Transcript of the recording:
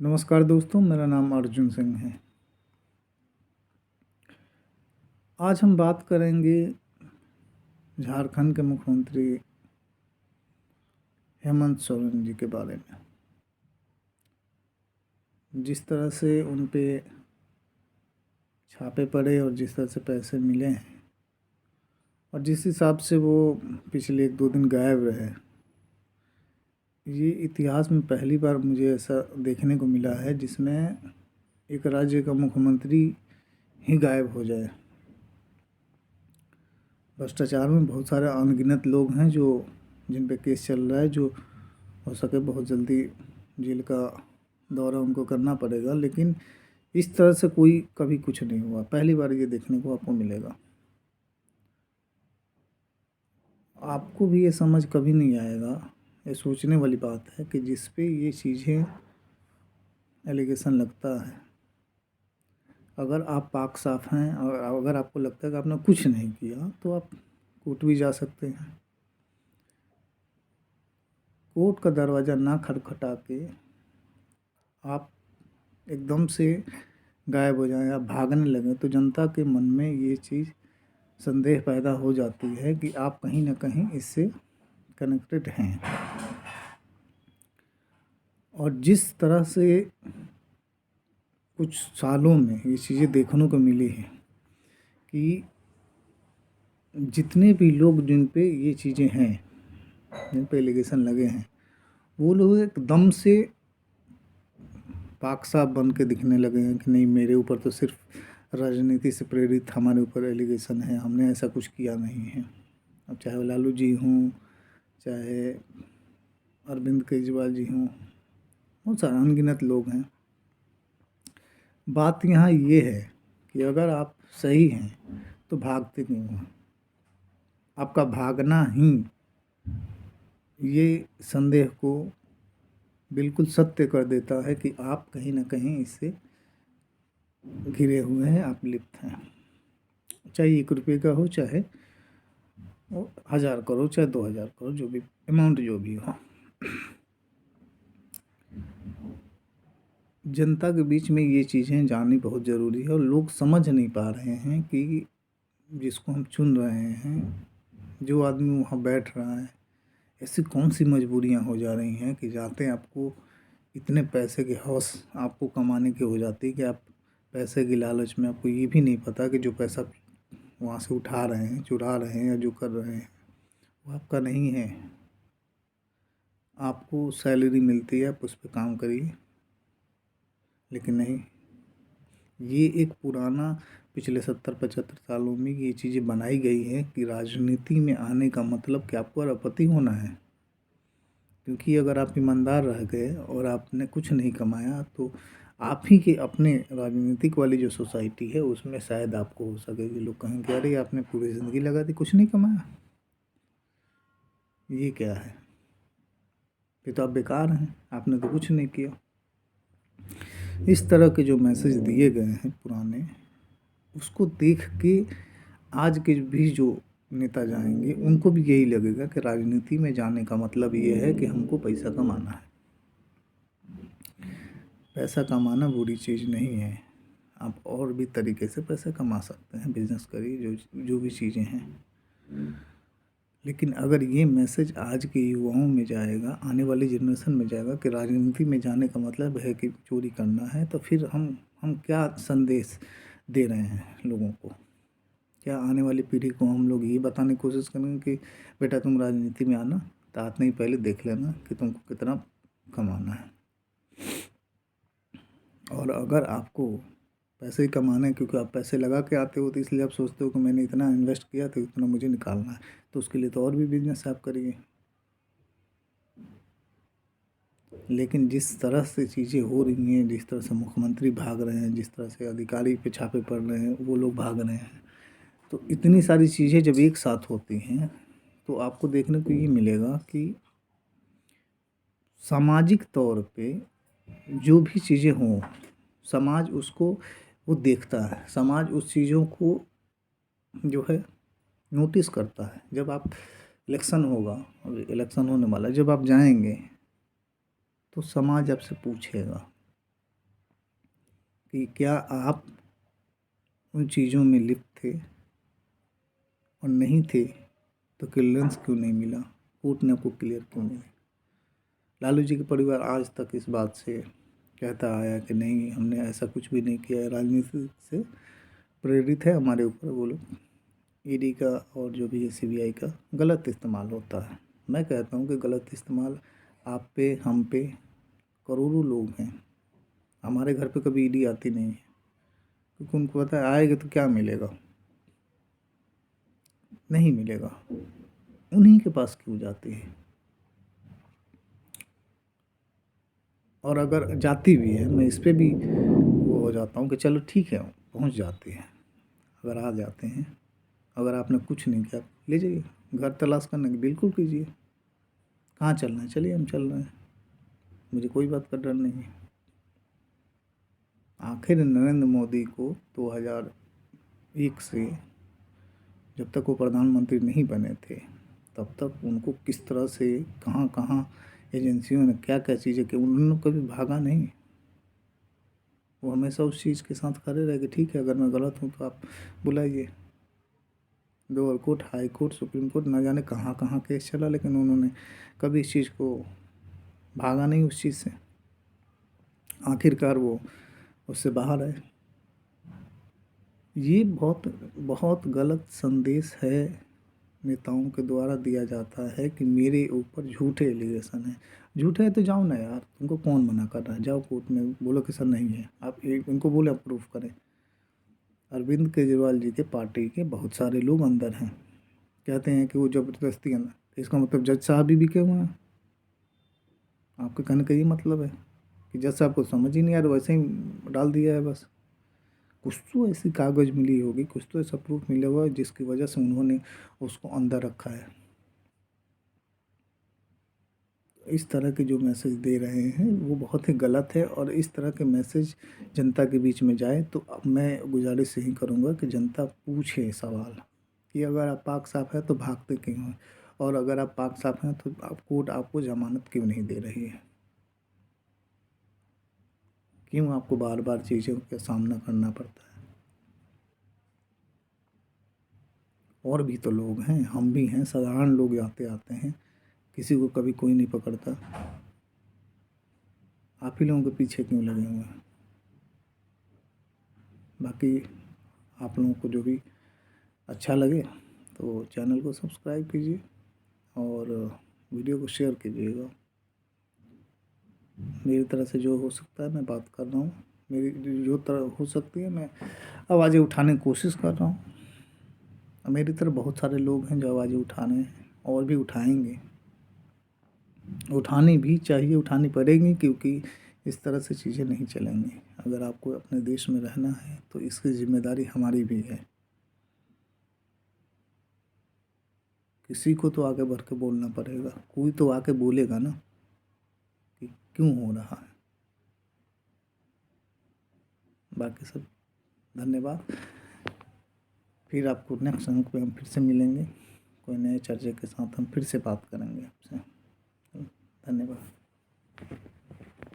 नमस्कार दोस्तों, मेरा नाम अर्जुन सिंह है। आज हम बात करेंगे झारखंड के मुख्यमंत्री हेमंत सोरेन जी के बारे में। जिस तरह से उन पे छापे पड़े और जिस तरह से पैसे मिले हैं और जिस हिसाब से वो पिछले 1-2 दिन गायब रहे, ये इतिहास में पहली बार मुझे ऐसा देखने को मिला है जिसमें एक राज्य का मुख्यमंत्री ही गायब हो जाए। भ्रष्टाचार में बहुत सारे अनगिनत लोग हैं जिन पे केस चल रहा है, जो हो सके बहुत जल्दी जेल का दौरा उनको करना पड़ेगा, लेकिन इस तरह से कोई कभी कुछ नहीं हुआ। पहली बार ये देखने को आपको मिलेगा। आपको भी ये समझ कभी नहीं आएगा, ये सोचने वाली बात है कि जिस पे ये चीज़ें एलिगेशन लगता है, अगर आप पाक साफ हैं और अगर आपको लगता है कि आपने कुछ नहीं किया तो आप कोर्ट भी जा सकते हैं। कोर्ट का दरवाज़ा ना खटखटा के आप एकदम से गायब हो जाएं, आप भागने लगें, तो जनता के मन में ये चीज़ संदेह पैदा हो जाती है कि आप कहीं ना कहीं इससे कनेक्टेड हैं। और जिस तरह से कुछ सालों में ये चीज़ें देखने को मिली है कि जितने भी लोग जिन पे ये चीज़ें हैं, जिन पे एलिगेशन लगे हैं, वो लोग एकदम से पाक साफ बन के दिखने लगे हैं कि नहीं, मेरे ऊपर तो सिर्फ राजनीति से प्रेरित हमारे ऊपर एलिगेशन है, हमने ऐसा कुछ किया नहीं है। अब चाहे वो लालू जी हों, चाहे अरविंद केजरीवाल जी हों, बहुत सारे अनगिनत लोग हैं। बात यहाँ ये है कि अगर आप सही हैं तो भागते क्यों हैं? आपका भागना ही ये संदेह को बिल्कुल सत्य कर देता है कि आप कहीं ना कहीं इससे घिरे हुए हैं, आप लिप्त हैं। चाहे 1 रुपये का हो, चाहे वो 1000 करोड़, चाहे 2000 करोड़, जो भी अमाउंट जो भी हो। जनता के बीच में ये चीज़ें जाननी बहुत ज़रूरी है और लोग समझ नहीं पा रहे हैं कि जिसको हम चुन रहे हैं, जो आदमी वहाँ बैठ रहा है, ऐसी कौन सी मजबूरियाँ हो जा रही हैं कि जाते आपको इतने पैसे की हौस आपको कमाने की हो जाती है कि आप पैसे की लालच में आपको ये भी नहीं पता कि जो पैसा वहाँ से उठा रहे हैं, चुरा रहे हैं या जो कर रहे हैं, वो आपका नहीं है। आपको सैलरी मिलती है, आप उस पर काम करिए, लेकिन नहीं, ये एक पुराना पिछले 70-75 सालों में ये चीज़ें बनाई गई हैं कि राजनीति में आने का मतलब कि आपको अरबपति होना है। क्योंकि अगर आप ईमानदार रह गए और आपने कुछ नहीं कमाया तो आप ही के अपने राजनीतिक वाली जो सोसाइटी है उसमें शायद आपको हो सके कि लोग कहेंगे अरे आपने पूरी ज़िंदगी लगा दी, कुछ नहीं कमाया, ये क्या है, ये तो आप बेकार हैं, आपने तो कुछ नहीं किया। इस तरह के जो मैसेज दिए गए हैं पुराने, उसको देख के आज के भी जो नेता जाएंगे उनको भी यही लगेगा कि राजनीति में जाने का मतलब ये है कि हमको पैसा कमाना है। पैसा कमाना बुरी चीज़ नहीं है, आप और भी तरीके से पैसा कमा सकते हैं, बिजनेस करिए, जो भी चीज़ें हैं। लेकिन अगर ये मैसेज आज के युवाओं में जाएगा, आने वाली जनरेशन में जाएगा कि राजनीति में जाने का मतलब है कि चोरी करना है, तो फिर हम क्या संदेश दे रहे हैं लोगों को? क्या आने वाली पीढ़ी को हम लोग ये बताने की कोशिश करेंगे कि बेटा तुम राजनीति में आना तो आते ही पहले देख लेना कि तुमको कितना कमाना है। और अगर आपको पैसे ही कमाना है, क्योंकि आप पैसे लगा के आते हो तो इसलिए आप सोचते हो कि मैंने इतना इन्वेस्ट किया तो इतना मुझे निकालना है, तो उसके लिए तो और भी बिजनेस आप करिए। लेकिन जिस तरह से चीज़ें हो रही हैं, जिस तरह से मुख्यमंत्री भाग रहे हैं, जिस तरह से अधिकारी पे छापे पड़ रहे हैं, वो लोग भाग रहे हैं, तो इतनी सारी चीज़ें जब एक साथ होती हैं तो आपको देखने को ये मिलेगा कि सामाजिक तौर पे जो भी चीज़ें हों, समाज उसको वो देखता है, समाज उस चीज़ों को जो है नोटिस करता है। जब आप इलेक्शन होगा, इलेक्शन होने वाला है, जब आप जाएंगे तो समाज आपसे पूछेगा कि क्या आप उन चीज़ों में लिप्त थे, और नहीं थे तो क्लियरेंस क्यों नहीं मिला, कोर्ट ने आपको क्लियर क्यों नहीं दिया। लालू जी के परिवार आज तक इस बात से कहता आया कि नहीं, हमने ऐसा कुछ भी नहीं किया है, राजनीति से प्रेरित है हमारे ऊपर वो लोग। ईडी का और जो भी है सीबीआई का गलत इस्तेमाल होता है। मैं कहता हूँ कि गलत इस्तेमाल आप पे, हम पे, करोड़ों लोग हैं। हमारे घर पे कभी ईडी आती नहीं है, क्योंकि उनको पता है आएगा तो क्या मिलेगा, नहीं मिलेगा। उन्हीं के पास क्यों जाती है, और अगर जाती भी है, मैं इस पे भी वो हो जाता हूँ कि चलो ठीक है पहुँच जाती है। अगर आ जाते हैं, अगर आपने कुछ नहीं किया, ले जाइए घर तलाश करने की, बिल्कुल कीजिए। कहाँ चलना है, चलिए हम चल रहे हैं, मुझे कोई बात का डर नहीं है। आखिर नरेंद्र मोदी को 2001 से जब तक वो प्रधानमंत्री नहीं बने थे, तब तक उनको किस तरह से कहाँ कहाँ एजेंसियों ने क्या क्या चीज़ें की, उन्होंने कभी भागा नहीं। वो हमेशा उस चीज़ के साथ खड़े रहे कि ठीक है, अगर मैं गलत हूँ तो आप बुलाइए। Lower court, high court, supreme court, ना जाने कहाँ कहाँ केस चला, लेकिन उन्होंने कभी इस चीज़ को भागा नहीं उस चीज़ से। आखिरकार वो उससे बाहर आए। ये बहुत बहुत गलत संदेश है नेताओं के द्वारा दिया जाता है कि मेरे ऊपर झूठे एलिगेशन है। झूठे है तो जाओ ना यार, तुमको कौन मना कर रहा है, जाओ कोर्ट में बोलो कि सर नहीं है, आप एक उनको बोले अप्रूव करें। अरविंद केजरीवाल जी के पार्टी के बहुत सारे लोग अंदर हैं, कहते हैं कि वो ज़बरदस्ती अंदर, तो इसका मतलब जज साहब भी बिके हुए हैं। आपके कहने का ये मतलब है कि जज साहब को समझ ही नहीं आ रहा, वैसे ही डाल दिया है बस। कुछ तो ऐसी कागज़ मिली होगी, कुछ तो ऐसा प्रूफ मिला हुआ है जिसकी वजह से उन्होंने उसको अंदर रखा है। इस तरह के जो मैसेज दे रहे हैं वो बहुत ही गलत है, और इस तरह के मैसेज जनता के बीच में जाए तो अब मैं गुजारिश यही करूँगा कि जनता पूछे सवाल कि अगर आप पाक साफ है तो भागते क्यों हैं, और अगर आप पाक साफ हैं तो आप कोर्ट आपको ज़मानत क्यों नहीं दे रही है, क्यों आपको बार बार चीज़ों का सामना करना पड़ता है। और भी तो लोग हैं, हम भी हैं, साधारण लोग आते आते हैं, किसी को कभी कोई नहीं पकड़ता। आप ही लोगों के पीछे क्यों लगे हुए हैं। बाकी आप लोगों को जो भी अच्छा लगे तो चैनल को सब्सक्राइब कीजिए और वीडियो को शेयर कीजिएगा। मेरी तरह से जो हो सकता है मैं बात कर रहा हूँ, मेरी जो तरह हो सकती है मैं आवाज़ें उठाने की कोशिश कर रहा हूँ। मेरी तरह बहुत सारे लोग हैं जो आवाज़ें उठा रहे हैं और भी उठाएंगे, उठानी भी चाहिए, उठानी पड़ेगी, क्योंकि इस तरह से चीज़ें नहीं चलेंगी। अगर आपको अपने देश में रहना है तो इसकी जिम्मेदारी हमारी भी है। किसी को तो आगे बढ़ के बोलना पड़ेगा, कोई तो आके बोलेगा ना कि क्यों हो रहा है। बाकी सब धन्यवाद। फिर आपको नेक्स्ट अंक पे हम फिर से मिलेंगे, कोई नए चर्चा के साथ हम फिर से बात करेंगे आपसे। धन्यवाद।